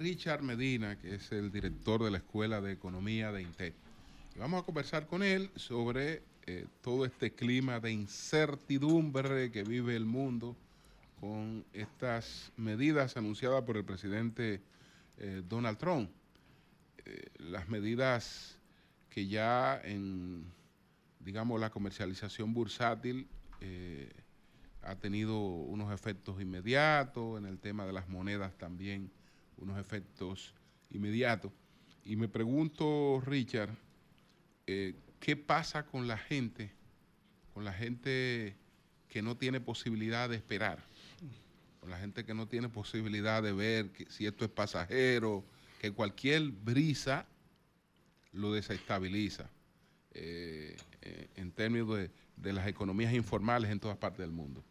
Richard Medina, que es el director de la Escuela de Economía de INTEC. Y vamos a conversar con él sobre todo este clima de incertidumbre que vive el mundo con estas medidas anunciadas por el presidente Donald Trump. Las medidas que ya en, digamos, la comercialización bursátil ha tenido unos efectos inmediatos, en el tema de las monedas también unos efectos inmediatos. Y me pregunto, Richard, ¿qué pasa con la gente que no tiene posibilidad de esperar, con la gente que no tiene posibilidad de ver si esto es pasajero, que cualquier brisa lo desestabiliza en términos de las economías informales en todas partes del mundo?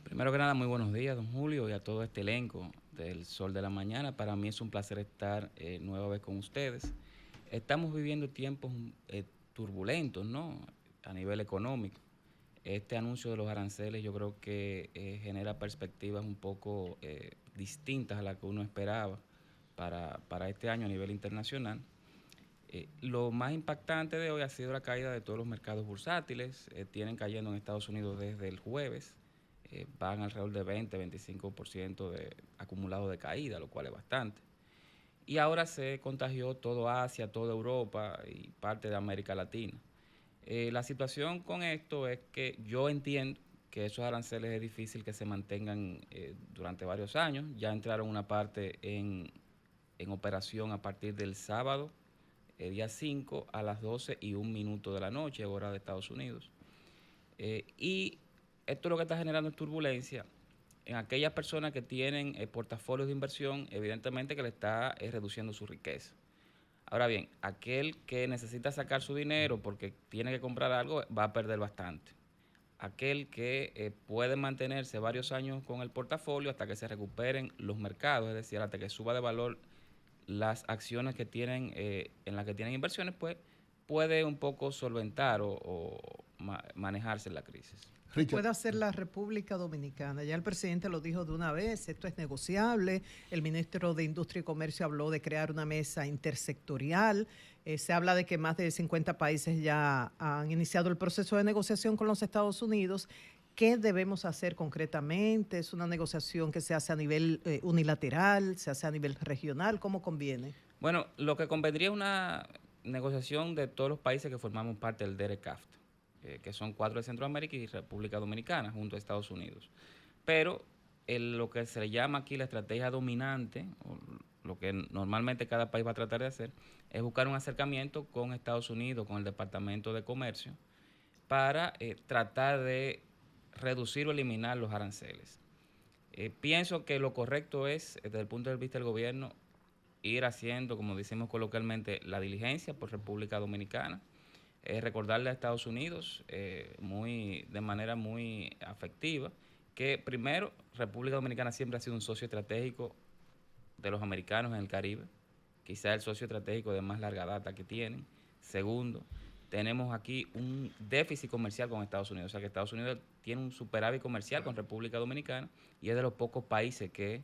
Primero que nada, muy buenos días, don Julio, y a todo este elenco del Sol de la Mañana. Para mí es un placer estar nueva vez con ustedes. Estamos viviendo tiempos turbulentos, ¿no?, a nivel económico. Este anuncio de los aranceles yo creo que genera perspectivas un poco distintas a las que uno esperaba para este año a nivel internacional. Lo más impactante de hoy ha sido la caída de todos los mercados bursátiles. Tienen cayendo en Estados Unidos desde el jueves. Van alrededor de 20-25% de acumulado de caída, lo cual es bastante. Y ahora se contagió todo Asia, toda Europa y parte de América Latina. La situación con esto es que yo entiendo que esos aranceles es difícil que se mantengan durante varios años. Ya entraron una parte en operación a partir del sábado, día 5 a las 12:01 de la noche, hora de Estados Unidos. Y esto lo que está generando es turbulencia en aquellas personas que tienen portafolios de inversión, evidentemente que le está reduciendo su riqueza. Ahora bien, aquel que necesita sacar su dinero porque tiene que comprar algo va a perder bastante. Aquel que puede mantenerse varios años con el portafolio hasta que se recuperen los mercados, es decir, hasta que suba de valor las acciones que tienen en las que tienen inversiones, pues puede un poco solventar o manejarse la crisis. ¿Qué puede hacer la República Dominicana? Ya el presidente lo dijo de una vez, esto es negociable. El ministro de Industria y Comercio habló de crear una mesa intersectorial. Se habla de que más de 50 países ya han iniciado el proceso de negociación con los Estados Unidos. ¿Qué debemos hacer concretamente? ¿Es una negociación que se hace a nivel unilateral, se hace a nivel regional? ¿Cómo conviene? Bueno, lo que convendría es una negociación de todos los países que formamos parte del DERECAFTA, que son 4 de Centroamérica y República Dominicana, junto a Estados Unidos. Pero lo que se le llama aquí la estrategia dominante, o lo que normalmente cada país va a tratar de hacer, es buscar un acercamiento con Estados Unidos, con el Departamento de Comercio, para tratar de reducir o eliminar los aranceles. Pienso que lo correcto es, desde el punto de vista del gobierno, ir haciendo, como decimos coloquialmente, la diligencia por República Dominicana, recordarle a Estados Unidos de manera muy afectiva que primero República Dominicana siempre ha sido un socio estratégico de los americanos en el Caribe, quizá el socio estratégico de más larga data que tienen. Segundo, tenemos aquí un déficit comercial con Estados Unidos, o sea que Estados Unidos tiene un superávit comercial con República Dominicana y es de los pocos países que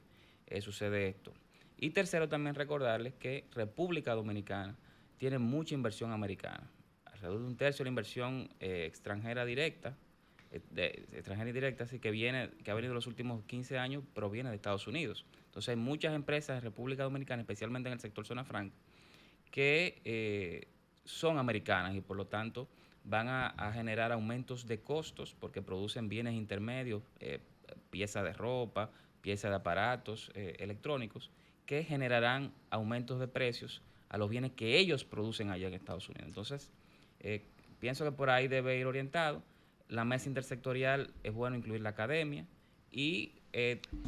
sucede esto. Y tercero, también recordarles que República Dominicana tiene mucha inversión americana. Alrededor de un tercio de la inversión extranjera directa, extranjera y directa, así que ha venido en los últimos 15 años, proviene de Estados Unidos. Entonces hay muchas empresas en República Dominicana, especialmente en el sector zona franca, que son americanas y por lo tanto van a generar aumentos de costos porque producen bienes intermedios, piezas de ropa, piezas de aparatos electrónicos, que generarán aumentos de precios a los bienes que ellos producen allá en Estados Unidos. Entonces, pienso que por ahí debe ir orientado. La mesa intersectorial es bueno incluir la academia y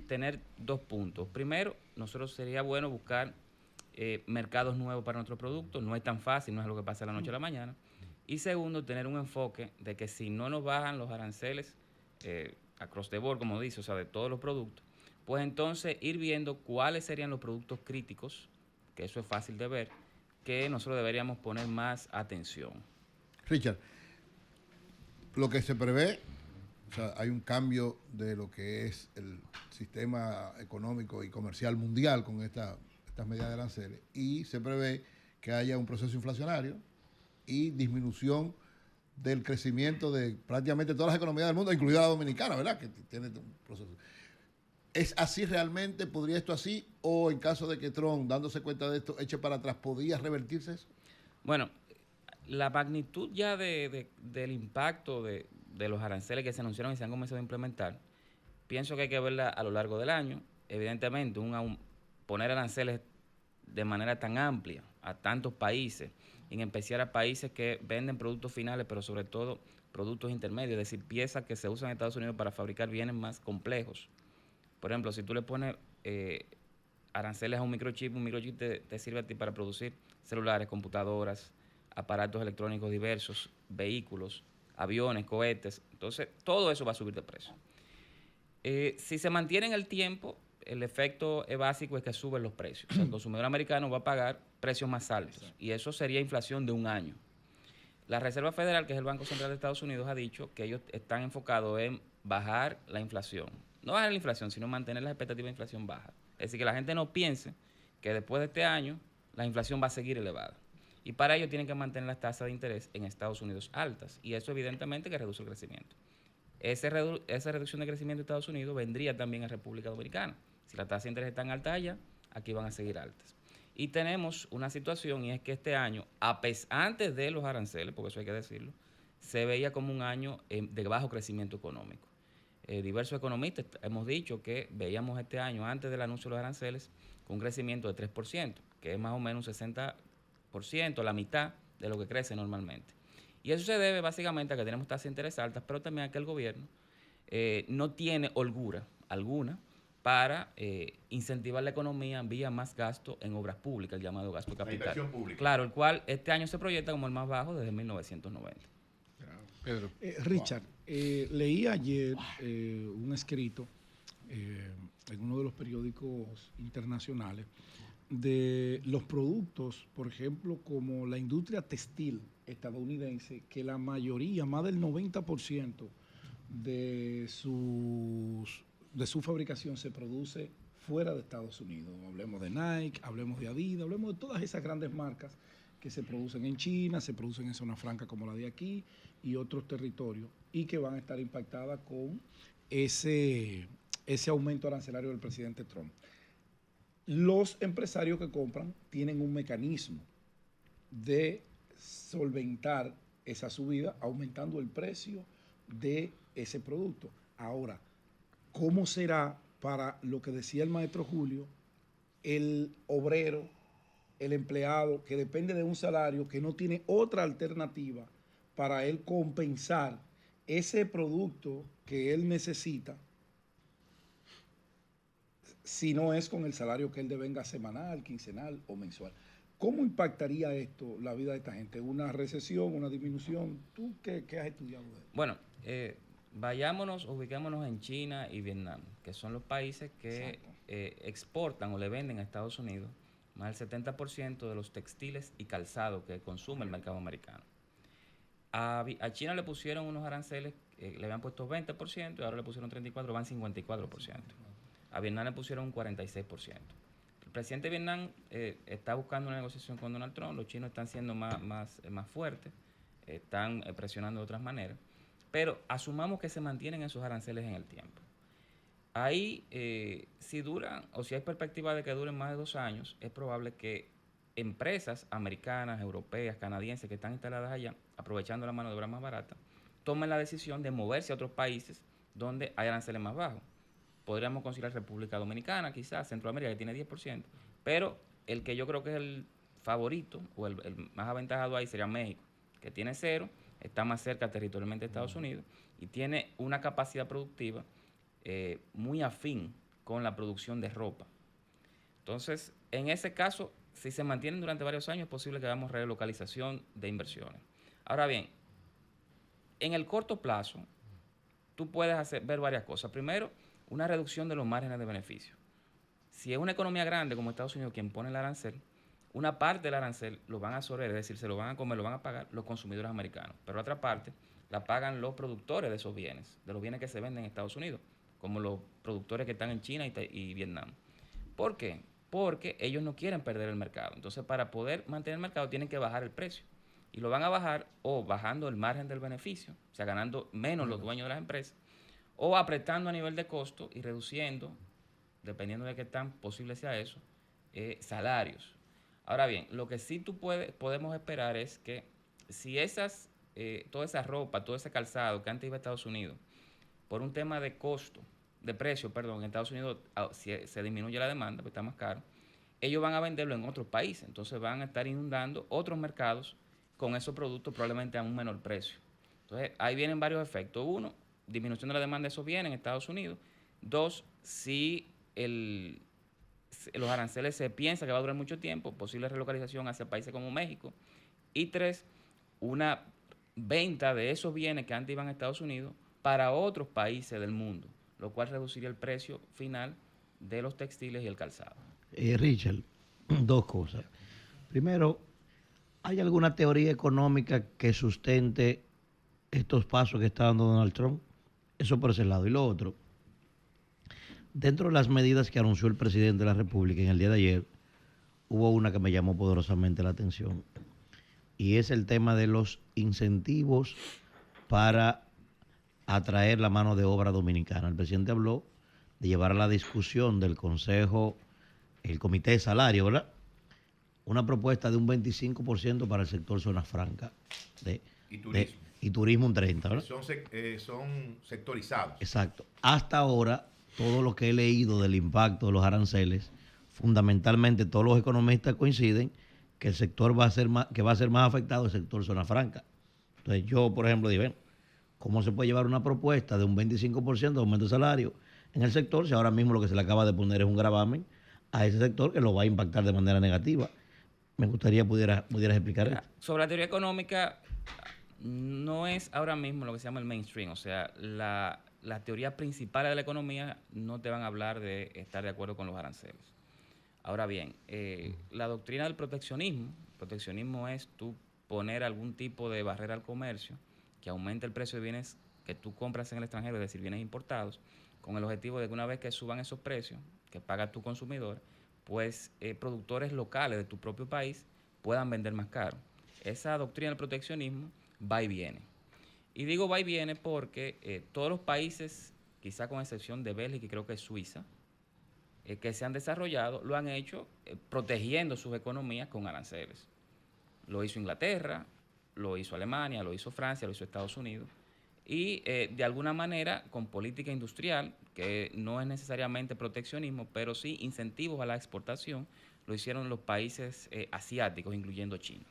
tener 2 puntos. Primero, nosotros sería bueno buscar mercados nuevos para nuestros productos. No es tan fácil, no es algo que pasa de la noche a la mañana. Y segundo, tener un enfoque de que si no nos bajan los aranceles across the board, como dice, o sea, de todos los productos, pues entonces ir viendo cuáles serían los productos críticos, que eso es fácil de ver, que nosotros deberíamos poner más atención. Richard, lo que se prevé, o sea, hay un cambio de lo que es el sistema económico y comercial mundial con esta estas medidas de aranceles, y se prevé que haya un proceso inflacionario y disminución del crecimiento de prácticamente todas las economías del mundo, incluida la dominicana, ¿verdad? Que tiene un proceso. ¿Es así realmente? ¿Podría esto así? ¿O en caso de que Trump, dándose cuenta de esto, eche para atrás, podría revertirse eso? Bueno, la magnitud ya del impacto de los aranceles que se anunciaron y se han comenzado a implementar, pienso que hay que verla a lo largo del año. Evidentemente, poner aranceles de manera tan amplia a tantos países, en especial a países que venden productos finales, pero sobre todo productos intermedios, es decir, piezas que se usan en Estados Unidos para fabricar bienes más complejos. Por ejemplo, si tú le pones aranceles a un microchip te sirve a ti para producir celulares, computadoras, aparatos electrónicos diversos, vehículos, aviones, cohetes. Entonces, todo eso va a subir de precio. Si se mantiene en el tiempo, el efecto básico es que suben los precios. O sea, el consumidor americano va a pagar precios más altos y eso sería inflación de un año. La Reserva Federal, que es el Banco Central de Estados Unidos, ha dicho que ellos están enfocados en bajar la inflación. No bajar la inflación, sino mantener las expectativas de inflación bajas. Es decir, que la gente no piense que después de este año la inflación va a seguir elevada. Y para ello tienen que mantener las tasas de interés en Estados Unidos altas. Y eso evidentemente que reduce el crecimiento. Esa reducción de crecimiento de Estados Unidos vendría también a República Dominicana. Si las tasas de interés están altas allá, aquí van a seguir altas. Y tenemos una situación, y es que este año, antes de los aranceles, porque eso hay que decirlo, se veía como un año de bajo crecimiento económico. Diversos economistas hemos dicho que veíamos este año, antes del anuncio de los aranceles, con un crecimiento de 3%, que es más o menos un 60%, la mitad de lo que crece normalmente. Y eso se debe básicamente a que tenemos tasas de interés altas, pero también a que el gobierno no tiene holgura alguna para incentivar la economía vía más gasto en obras públicas, el llamado gasto de capital. La inversión pública. Claro, el cual este año se proyecta como el más bajo desde 1990. Pedro. Richard, leí ayer un escrito en uno de los periódicos internacionales de los productos, por ejemplo, como la industria textil estadounidense, que la mayoría, más del 90% de su fabricación se produce fuera de Estados Unidos. Hablemos de Nike, hablemos de Adidas, hablemos de todas esas grandes marcas que se producen en China, se producen en zona franca como la de aquí y otros territorios, y que van a estar impactadas con ese aumento arancelario del presidente Trump. Los empresarios que compran tienen un mecanismo de solventar esa subida aumentando el precio de ese producto. Ahora, ¿cómo será para lo que decía el maestro Julio, el obrero, el empleado que depende de un salario, que no tiene otra alternativa para él compensar ese producto que él necesita, si no es con el salario que él devenga semanal, quincenal o mensual? ¿Cómo impactaría esto la vida de esta gente? ¿Una recesión, una disminución? ¿Tú qué has estudiado de esto? Bueno, ubiquémonos en China y Vietnam, que son los países que exportan o le venden a Estados Unidos más del 70% de los textiles y calzado que consume el mercado americano. A China le pusieron unos aranceles, le habían puesto 20% y ahora le pusieron 34%, van 54%. A Vietnam le pusieron un 46%. El presidente de Vietnam está buscando una negociación con Donald Trump, los chinos están siendo más fuertes, están presionando de otras maneras, pero asumamos que se mantienen esos aranceles en el tiempo. Ahí, si duran, o si hay perspectiva de que duren más de 2 años, es probable que empresas americanas, europeas, canadienses que están instaladas allá, aprovechando la mano de obra más barata, tomen la decisión de moverse a otros países donde hay aranceles más bajos. Podríamos considerar República Dominicana, quizás, Centroamérica, que tiene 10%, pero el que yo creo que es el favorito, o el más aventajado ahí sería México, que tiene 0, está más cerca territorialmente de Estados Unidos y tiene una capacidad productiva muy afín con la producción de ropa. Entonces, en ese caso, si se mantienen durante varios años, es posible que hagamos relocalización de inversiones. Ahora bien, en el corto plazo, tú puedes ver varias cosas. Primero, una reducción de los márgenes de beneficio. Si es una economía grande como Estados Unidos quien pone el arancel, una parte del arancel lo van a absorber, es decir, se lo van a comer, lo van a pagar los consumidores americanos, pero otra parte la pagan los productores de esos bienes, de los bienes que se venden en Estados Unidos, como los productores que están en China y Vietnam. ¿Por qué? porque ellos no quieren perder el mercado. Entonces, para poder mantener el mercado, tienen que bajar el precio. Y lo van a bajar o bajando el margen del beneficio, o sea, ganando menos los dueños de las empresas, o apretando a nivel de costo y reduciendo, dependiendo de qué tan posible sea eso, salarios. Ahora bien, lo que sí podemos esperar es que si toda esa ropa, todo ese calzado que antes iba a Estados Unidos, por un tema de costo, de precio, perdón, en Estados Unidos se disminuye la demanda, porque está más caro, ellos van a venderlo en otros países, entonces van a estar inundando otros mercados con esos productos probablemente a un menor precio. Entonces, ahí vienen varios efectos. Uno, disminución de la demanda de esos bienes en Estados Unidos. Dos, si los aranceles se piensa que va a durar mucho tiempo, posible relocalización hacia países como México. Y tres, una venta de esos bienes que antes iban a Estados Unidos para otros países del mundo, lo cual reduciría el precio final de los textiles y el calzado. Richard, dos cosas. Primero, ¿hay alguna teoría económica que sustente estos pasos que está dando Donald Trump? Eso por ese lado. Y lo otro, dentro de las medidas que anunció el presidente de la República en el día de ayer, hubo una que me llamó poderosamente la atención, y es el tema de los incentivos para atraer la mano de obra dominicana. El presidente habló de llevar a la discusión del Consejo, el Comité de Salario, ¿verdad?, una propuesta de un 25% para el sector zona franca. Y turismo un 30%, ¿verdad? Son sectorizados. Exacto. Hasta ahora, todo lo que he leído del impacto de los aranceles, fundamentalmente todos los economistas coinciden que el sector va a ser más afectado el sector zona franca. Entonces yo, por ejemplo, digo, ¿cómo se puede llevar una propuesta de un 25% de aumento de salario en el sector si ahora mismo lo que se le acaba de poner es un gravamen a ese sector que lo va a impactar de manera negativa? Me gustaría pudieras explicar esto. Sobre la teoría económica, no es ahora mismo lo que se llama el mainstream, o sea, la teoría principal de la economía no te van a hablar de estar de acuerdo con los aranceles. Ahora bien, la doctrina del proteccionismo es tú poner algún tipo de barrera al comercio que aumente el precio de bienes que tú compras en el extranjero, es decir, bienes importados, con el objetivo de que una vez que suban esos precios que paga tu consumidor, pues productores locales de tu propio país puedan vender más caro. Esa doctrina del proteccionismo va y viene. Y digo va y viene porque todos los países, quizá con excepción de Bélgica y creo que Suiza, que se han desarrollado, lo han hecho protegiendo sus economías con aranceles. Lo hizo Inglaterra, lo hizo Alemania, lo hizo Francia, lo hizo Estados Unidos. Y de alguna manera con política industrial, que no es necesariamente proteccionismo, pero sí incentivos a la exportación, lo hicieron los países asiáticos, incluyendo China.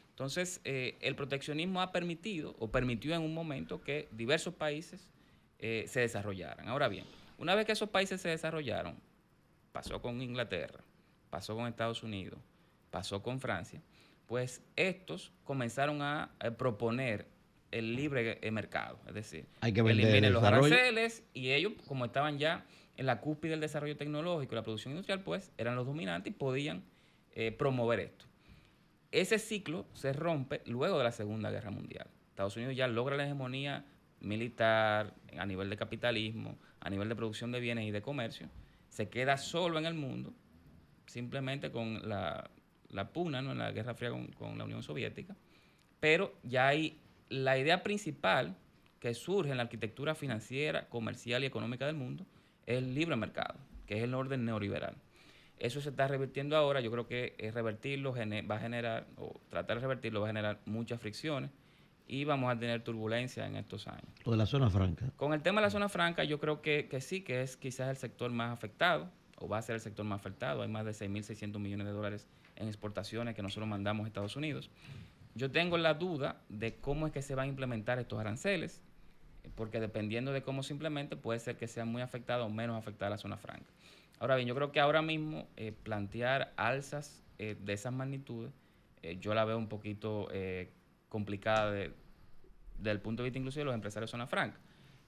Entonces, el proteccionismo ha permitido, o permitió en un momento, que diversos países se desarrollaran. Ahora bien, una vez que esos países se desarrollaron, pasó con Inglaterra, pasó con Estados Unidos, pasó con Francia, pues estos comenzaron a proponer el libre mercado, es decir, hay que vender eliminen los aranceles, y ellos, como estaban ya en la cúspide del desarrollo tecnológico y la producción industrial, pues eran los dominantes y podían promover esto. Ese ciclo se rompe luego de la Segunda Guerra Mundial. Estados Unidos ya logra la hegemonía militar a nivel de capitalismo, a nivel de producción de bienes y de comercio, se queda solo en el mundo, simplemente con la pugna, ¿no?, en la Guerra Fría con la Unión Soviética, pero ya hay la idea principal que surge en la arquitectura financiera, comercial y económica del mundo es el libre mercado, que es el orden neoliberal. Eso se está revirtiendo ahora. Yo creo que revertirlo va a generar, o tratar de revertirlo va a generar muchas fricciones y vamos a tener turbulencia en estos años. Lo de la zona franca. Con el tema de la zona franca, yo creo que sí, que es quizás el sector más afectado, o va a ser el sector más afectado. Hay más de 6.600 millones de dólares en exportaciones que nosotros mandamos a Estados Unidos. Yo tengo la duda de cómo es que se van a implementar estos aranceles, porque dependiendo de cómo se implemente, puede ser que sea muy afectada o menos afectada la zona franca. Ahora bien, yo creo que ahora mismo plantear alzas de esas magnitudes, yo la veo un poquito complicada desde el punto de vista inclusive de los empresarios de zona franca.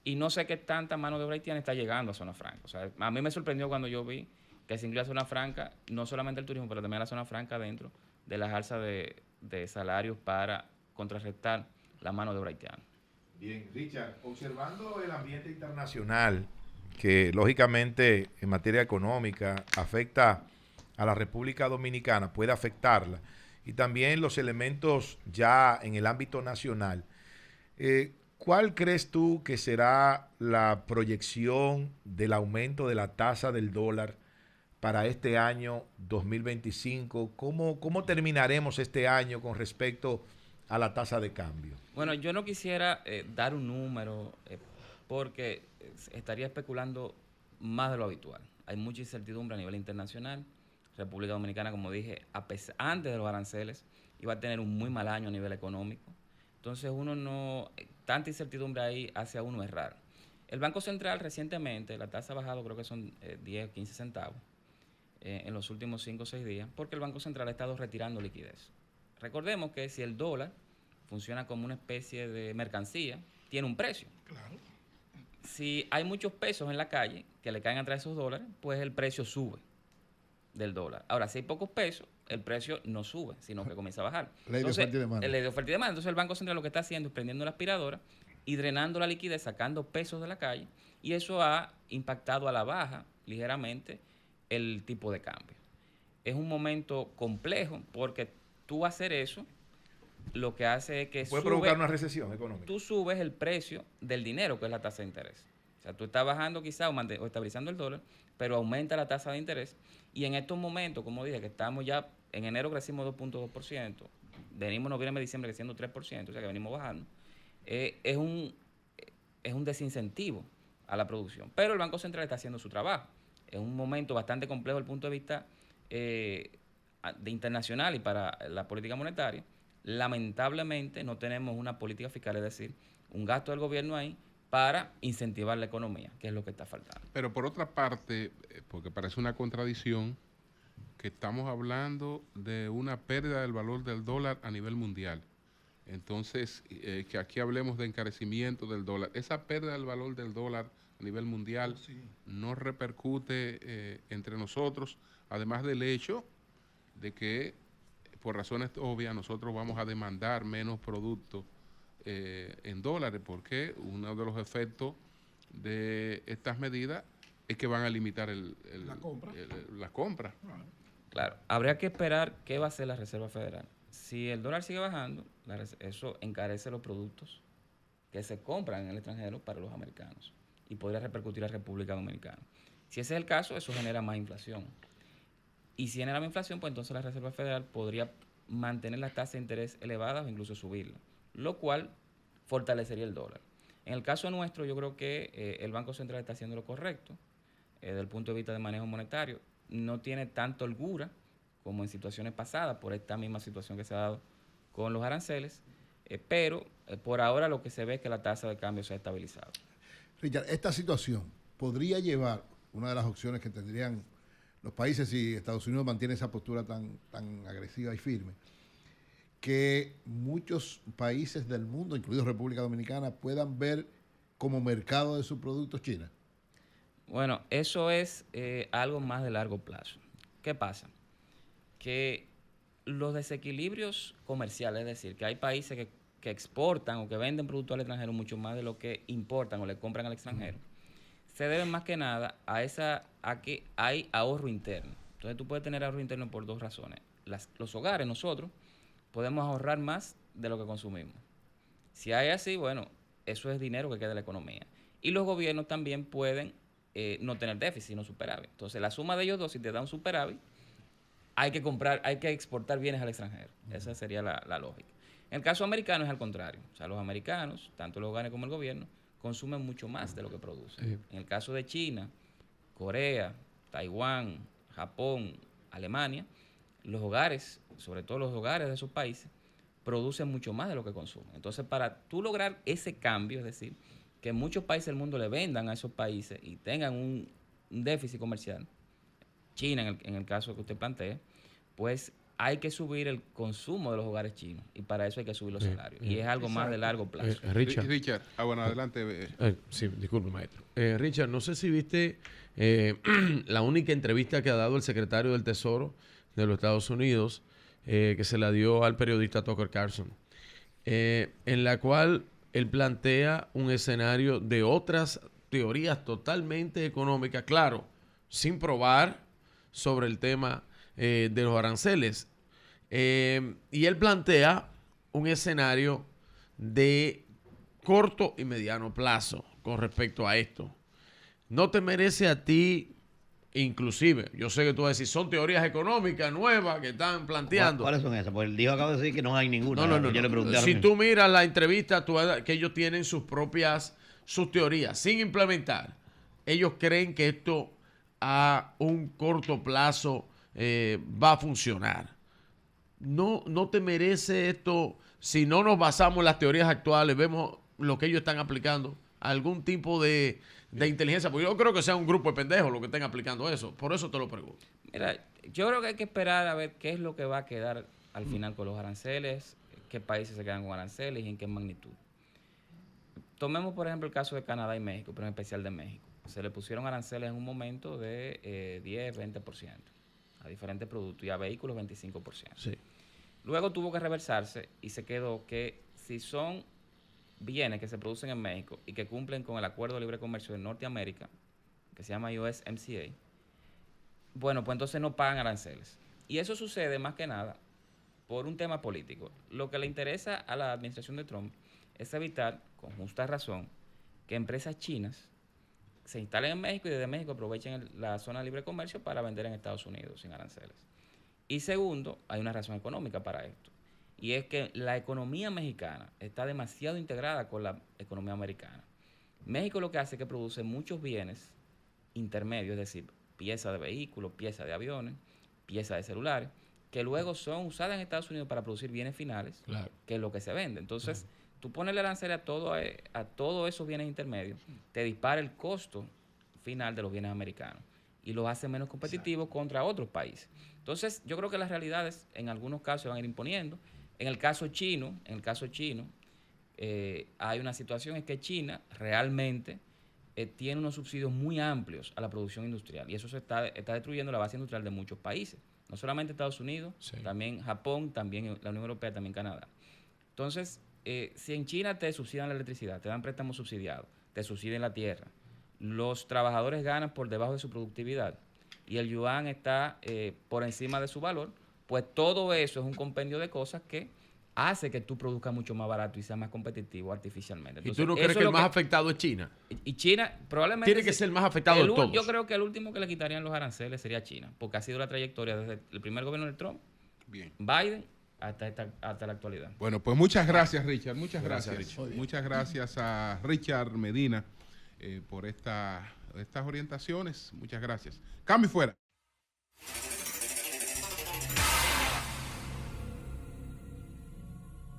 Y no sé qué tanta mano de obra haitiana está llegando a zona franca. O sea, a mí me sorprendió cuando yo vi que se incluía zona franca, no solamente el turismo, pero también la zona franca dentro de las alzas de salarios para contrarrestar la mano de obra haitiana. Bien, Richard, observando el ambiente internacional, que lógicamente en materia económica afecta a la República Dominicana, puede afectarla, y también los elementos ya en el ámbito nacional, ¿cuál crees tú que será la proyección del aumento de la tasa del dólar para este año 2025? ¿Cómo terminaremos este año con respecto a la tasa de cambio? Bueno, yo no quisiera dar un número porque estaría especulando más de lo habitual. Hay mucha incertidumbre a nivel internacional. República Dominicana, como dije, antes de los aranceles, iba a tener un muy mal año a nivel económico. Entonces, tanta incertidumbre ahí hace a uno errar. El Banco Central recientemente, la tasa ha bajado, creo que son 10 o 15 centavos en los últimos 5 o 6 días, porque el Banco Central ha estado retirando liquidez. Recordemos que si el dólar funciona como una especie de mercancía, tiene un precio. Claro. Si hay muchos pesos en la calle que le caen atrás de esos dólares, pues el precio sube del dólar. Ahora, si hay pocos pesos, el precio no sube, sino que comienza a bajar. Ley de oferta y demanda. Ley de oferta y demanda. Entonces el Banco Central lo que está haciendo es prendiendo la aspiradora y drenando la liquidez, sacando pesos de la calle, y eso ha impactado a la baja ligeramente el tipo de cambio. Es un momento complejo porque tú hacer eso lo que hace es que puede provocar una recesión económica. Tú subes el precio del dinero, que es la tasa de interés. O sea, tú estás bajando quizás o estabilizando el dólar, pero aumenta la tasa de interés. Y en estos momentos, como dije, que estamos ya, en enero crecimos 2.2%, venimos noviembre, diciembre creciendo 3%, o sea que venimos bajando, es un desincentivo a la producción. Pero el Banco Central está haciendo su trabajo. Es un momento bastante complejo desde el punto de vista de internacional y para la política monetaria. Lamentablemente no tenemos una política fiscal, es decir, un gasto del gobierno ahí para incentivar la economía, que es lo que está faltando. Pero por otra parte, porque parece una contradicción, que estamos hablando de una pérdida del valor del dólar a nivel mundial. Entonces, que aquí hablemos de encarecimiento del dólar. Esa pérdida del valor del dólar a nivel mundial no repercute entre nosotros, además del hecho de que, por razones obvias, nosotros vamos a demandar menos productos en dólares, porque uno de los efectos de estas medidas es que van a limitar la compra. Claro, habría que esperar qué va a hacer la Reserva Federal. Si el dólar sigue bajando, eso encarece los productos que se compran en el extranjero para los americanos y podría repercutir a República Dominicana. Si ese es el caso, eso genera más inflación. Y si genera más inflación, pues entonces la Reserva Federal podría mantener las tasas de interés elevadas o incluso subirlas, lo cual fortalecería el dólar. En el caso nuestro, yo creo que el Banco Central está haciendo lo correcto desde el punto de vista de manejo monetario. No tiene tanta holgura como en situaciones pasadas por esta misma situación que se ha dado con los aranceles, pero por ahora lo que se ve es que la tasa de cambio se ha estabilizado. Richard, esta situación podría llevar, una de las opciones que tendrían los países si Estados Unidos mantiene esa postura tan agresiva y firme, que muchos países del mundo, incluidos República Dominicana, puedan ver como mercado de sus productos China. Bueno, eso es algo más de largo plazo. ¿Qué pasa? Que los desequilibrios comerciales, es decir, que hay países que exportan o que venden productos al extranjero mucho más de lo que importan o le compran al extranjero, se deben más que nada a que hay ahorro interno. Entonces tú puedes tener ahorro interno por dos razones. Los hogares, nosotros, podemos ahorrar más de lo que consumimos. Si hay así, bueno, eso es dinero que queda en la economía. Y los gobiernos también pueden no tener déficit, sino superávit. Entonces la suma de ellos dos, si te da un superávit, hay que exportar bienes al extranjero. Esa sería la lógica. En el caso americano es al contrario. O sea, los americanos, tanto los hogares como el gobierno, consumen mucho más de lo que producen. En el caso de China, Corea, Taiwán, Japón, Alemania, los hogares, sobre todo los hogares de esos países, producen mucho más de lo que consumen. Entonces, para tú lograr ese cambio, es decir, que muchos países del mundo le vendan a esos países y tengan un déficit comercial, China en el caso que usted plantea, pues hay que subir el consumo de los hogares chinos y para eso hay que subir los salarios. Y es algo más de largo plazo. Richard, bueno, adelante. Sí, disculpe, maestro. Richard, no sé si viste la única entrevista que ha dado el secretario del Tesoro de los Estados Unidos, que se la dio al periodista Tucker Carlson, en la cual él plantea un escenario de otras teorías totalmente económicas, claro, sin probar sobre el tema de los aranceles. Y él plantea un escenario de corto y mediano plazo con respecto a esto. ¿No te merece a ti, inclusive, yo sé que tú vas a decir, son teorías económicas nuevas que están planteando? ¿Cuáles son esas? Pues el dijo acaba de decir que no hay ninguna. No. Yo le pregunté Si tú miras la entrevista, que ellos tienen sus teorías sin implementar. Ellos creen que esto a un corto plazo va a funcionar. ¿No te merece esto, si no nos basamos en las teorías actuales, vemos lo que ellos están aplicando, algún tipo de inteligencia? Porque yo creo que sea un grupo de pendejos los que estén aplicando eso. Por eso te lo pregunto. Mira, yo creo que hay que esperar a ver qué es lo que va a quedar al final con los aranceles, qué países se quedan con aranceles y en qué magnitud. Tomemos, por ejemplo, el caso de Canadá y México, pero en especial de México. Se le pusieron aranceles en un momento de 10, 20% a diferentes productos y a vehículos 25%. Sí. Luego tuvo que reversarse y se quedó que si son bienes que se producen en México y que cumplen con el Acuerdo de Libre Comercio de Norteamérica, que se llama USMCA, bueno, pues entonces no pagan aranceles. Y eso sucede más que nada por un tema político. Lo que le interesa a la administración de Trump es evitar, con justa razón, que empresas chinas se instalen en México y desde México aprovechen la zona de libre comercio para vender en Estados Unidos sin aranceles. Y segundo, hay una razón económica para esto. Y es que la economía mexicana está demasiado integrada con la economía americana. México lo que hace es que produce muchos bienes intermedios, es decir, piezas de vehículos, piezas de aviones, piezas de celulares, que luego son usadas en Estados Unidos para producir bienes finales, Claro. que es lo que se vende. Entonces, tú ponerle arancel a todos esos bienes intermedios, te dispara el costo final de los bienes americanos y los hace menos competitivos contra otros países. Entonces, yo creo que las realidades en algunos casos se van a ir imponiendo. En el caso chino, hay una situación en que China realmente tiene unos subsidios muy amplios a la producción industrial y eso está destruyendo la base industrial de muchos países. No solamente Estados Unidos, también Japón, también la Unión Europea, también Canadá. Entonces, si en China te subsidian la electricidad, te dan préstamos subsidiados, te subsidian la tierra, los trabajadores ganan por debajo de su productividad y el yuan está por encima de su valor, pues todo eso es un compendio de cosas que hace que tú produzcas mucho más barato y sea más competitivo artificialmente. ¿Y Entonces, tú no crees eso que es el lo más afectado es China? Y China probablemente... Tiene que ser el más afectado de todos. Yo creo que el último que le quitarían los aranceles sería China, porque ha sido la trayectoria desde el primer gobierno de Trump, Biden, hasta la actualidad. Bueno, pues muchas gracias, Richard. Muchas Gracias, gracias. Richard. Muchas gracias a Richard Medina por estas orientaciones. Muchas gracias. Cambio y fuera.